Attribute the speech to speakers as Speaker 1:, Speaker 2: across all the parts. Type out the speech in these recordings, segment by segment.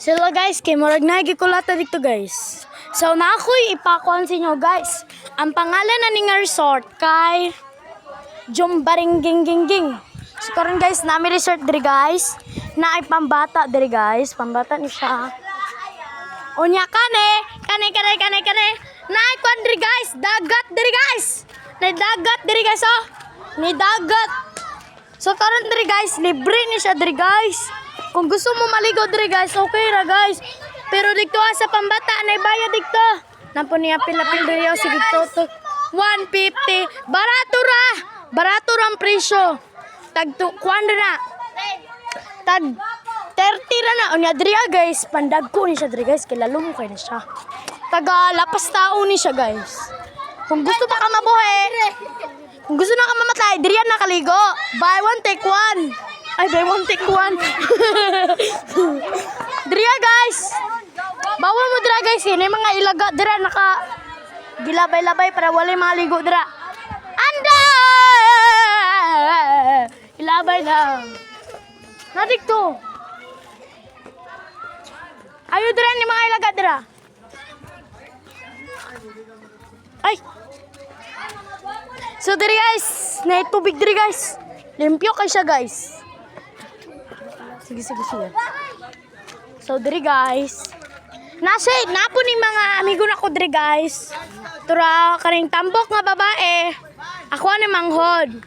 Speaker 1: Sila guys, kay murag na gikulata dito guys. So na ako'y ipakuan sa inyo guys. Ang pangalan na ning resort kay Jumbaringging. So karon guys, nami resort diri guys. Na ay pambata diri guys. Pambata ni siya. Unya kane. Na ay kuan diri guys. Dagat diri guys. Na dagat diri guys oh. Ni dagat. So karon diri guys, libre ni siya diri guys. Kung gusto mo maligo diri guys, okay ra guys. Pero dito sa pambata na bayad dito. Nampo niya pila-pil diri sige to 150. Barato ra ang presyo. Tag kuan na. Tag 30 ra na unya diri guys. Pandagko ni siya diri guys, kay lalo mo kay na siya. Taga lapas tao ni siya guys. Kung gusto pa ka mabuhay, kung gusto na ka mamatay, diri na nakaligo. Buy one take one. Ay, buy one take one. Diriya guys. Bawal mo dira guys. Ini mga ilaga dira naka gilabay-labay para wala maligo dira. Anda! Ilabay lang. Nadik to. Ayo dira ni mga ilaga dira. Ay. So diri guys, na tubig diri guys. Limpyo kay siya guys. Sige. So, diri guys. Napo ni mga amigo na ko diri guys. Tura, karing tambok nga babae. Ako na manghod.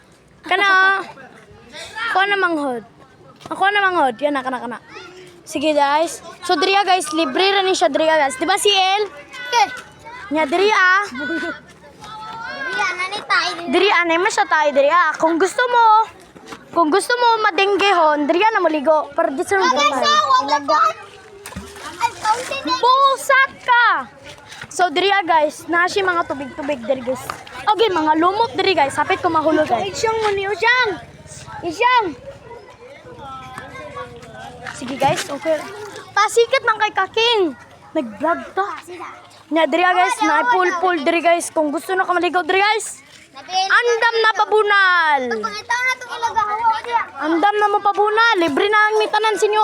Speaker 1: Ako na manghod. Yan na, kana. Sige guys. So, diri guys. Libre ra ni siya diri guys. Diba si El? Okay. Nya, diri Diri anay masya tayo diri Kung gusto mo madenggehon, diri na maligo. Pero di sa Busat ka! So diri guys, nasi mga tubig-tubig diri guys. Okay, mga lumot diri guys. Hapit ko mahulog guys. Isyang! Sige guys, okay. Pasikat man kay Kaking. Nag-vlog to. Nya diri guys, na pool diri guys. Kung gusto na ka maligo diri guys. Andam na pabunal. Andam na mo pabunal. Libre na ang mitanan sinyo